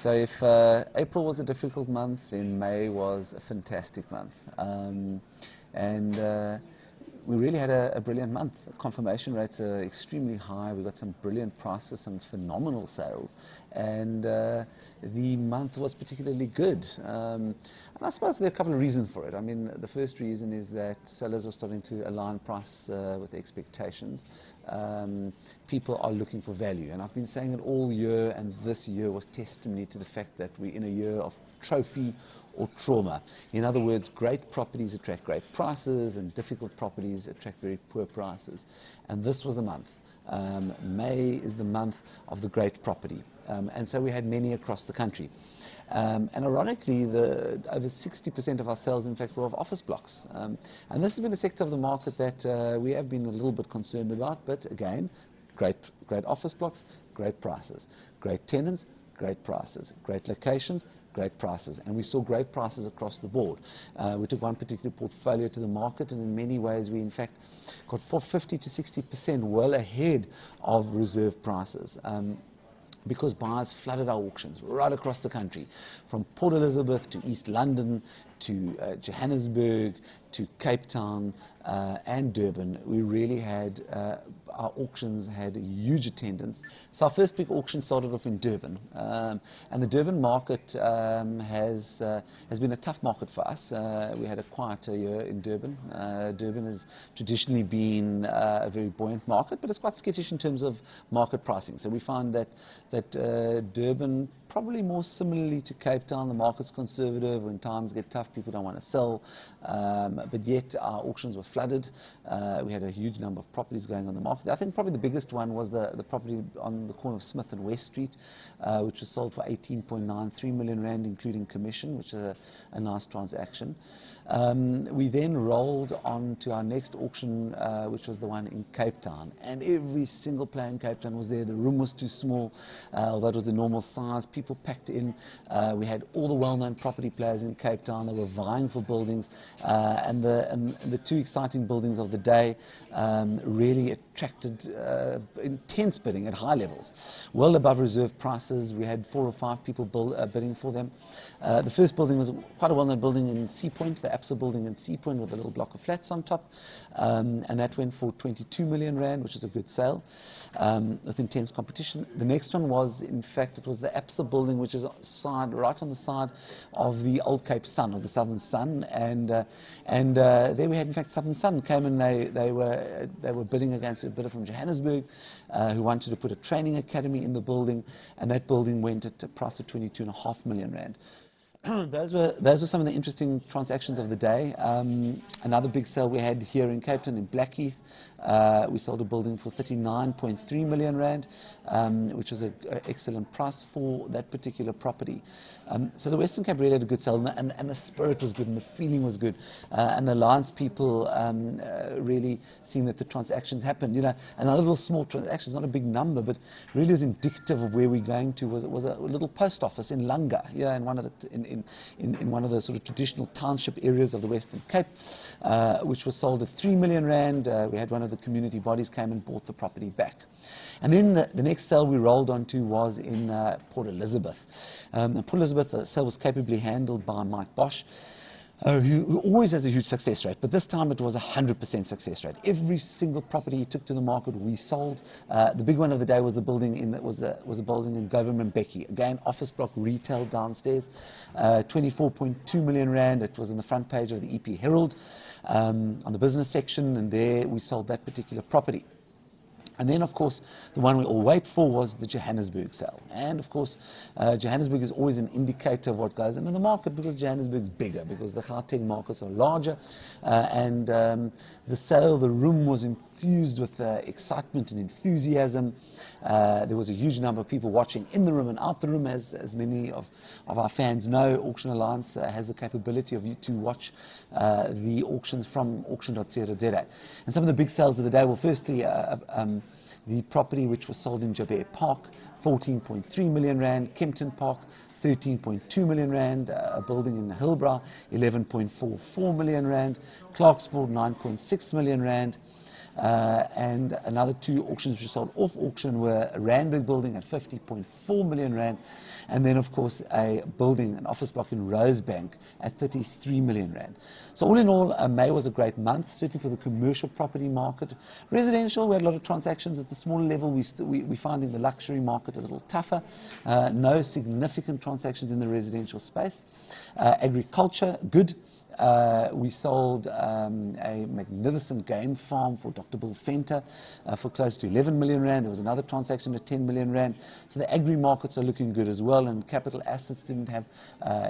So if April was a difficult month, then May was a fantastic month. We really had a brilliant month. Confirmation rates are extremely high. We got some brilliant prices, some phenomenal sales, and the month was particularly good. And I suppose there are a couple of reasons for it. I mean, the first reason is that sellers are starting to align price with expectations. People are looking for value, and I've been saying it all year, and this year was testimony to the fact that we're in a year of trophy or trauma. In other words, great properties attract great prices, and difficult properties attract very poor prices. And this was the month. May is the month of the great property, and so we had many across the country. And ironically, over 60% of our sales, in fact, were of office blocks. And this has been a sector of the market that we have been a little bit concerned about, but again, great office blocks, great prices, great tenants, great prices, great locations, great prices, and we saw great prices across the board. We took one particular portfolio to the market, and in many ways we in fact got 50 to 60% well ahead of reserve prices. Because buyers flooded our auctions right across the country, from Port Elizabeth to East London to Johannesburg to Cape Town and Durban. We really had, our auctions had a huge attendance. So our first big auction started off in Durban, and the Durban market has been a tough market for us. We had a quieter year in Durban. Durban has traditionally been a very buoyant market, but it's quite skittish in terms of market pricing. So we find that Durban, probably more similarly to Cape Town, the market's conservative. When times get tough, people don't want to sell, but yet our auctions were flooded. We had a huge number of properties going on the market. I think probably the biggest one was the property on the corner of Smith and West Street, which was sold for 18.93 million rand, including commission, which is a nice transaction. We then rolled on to our next auction, which was the one in Cape Town, and every single player in Cape Town was there. The room was too small, although it was the normal size. People packed in. We had all the well-known property players in Cape Town. They were vying for buildings, and the two exciting buildings of the day really attracted intense bidding at high levels, well above reserve prices. We had 4 or 5 people bidding for them. The first building was quite a well-known building in Sea Point, the APSA building in Sea Point, with a little block of flats on top, and that went for 22 million rand, which is a good sale, with intense competition. The next one was, in fact, it was the APSA building, which is right on the side of the Old Cape Sun, or the Southern Sun, and there we had, in fact, Southern Sun came and they were bidding against a bidder from Johannesburg who wanted to put a training academy in the building, and that building went at a price of 22.5 million rand. Those were some of the interesting transactions of the day. Another big sale we had here in Cape Town, in Blackheath. We sold a building for 39.3 million rand, which was an excellent price for that particular property. So the Western Cape really had a good sale, and the spirit was good, and the feeling was good, and the Alliance people really seeing that the transactions happened. You know, and a little small transaction, not a big number, but really was indicative of where we're going to. Was a little post office in Langa, yeah, in one of the sort of traditional township areas of the Western Cape, which was sold at 3 million rand. We had one of the community bodies came and bought the property back. And then the next sale we rolled onto was in Port Elizabeth. Port Elizabeth, the sale was capably handled by Mike Bosch, who always has a huge success rate, but this time it was 100% success rate. Every single property he took to the market, we sold. The big one of the day was the building was a building in Government Becky. Again, office block, retail downstairs, 24.2 million rand. It was on the front page of the EP Herald, on the business section, and there we sold that particular property. And then, of course, the one we all wait for was the Johannesburg sale. And, of course, Johannesburg is always an indicator of what goes into the market, because Johannesburg is bigger, because the Gauteng markets are larger. And the sale, the room was infused with excitement and enthusiasm. There was a huge number of people watching in the room and out the room. As many of our fans know, Auction Alliance has the capability to watch the auctions from auction.co.za. And some of the big sales of the day were, firstly, the property which was sold in Joburg Park, 14.3 million rand. Kempton Park, 13.2 million rand. A building in Hillbrow, 11.44 million rand. Clarksburg, 9.6 million rand. and another 2 auctions which sold off auction were a Randburg building at 50.4 million rand, and then of course a building, an office block in Rosebank at 33 million rand. So all in all, May was a great month, certainly for the commercial property market. Residential, we had a lot of transactions at the smaller level. We're finding the luxury market a little tougher. No significant transactions in the residential space. Agriculture, good. We sold a magnificent game farm for Dr. Bill Venter for close to 11 million rand. There was another transaction at 10 million rand. So the agri markets are looking good as well, and capital assets didn't have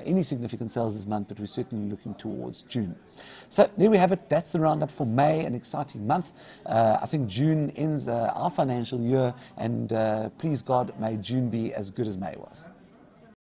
any significant sales this month, but we're certainly looking towards June. So there we have it. That's the roundup for May, an exciting month. I think June ends our financial year, and please God, may June be as good as May was.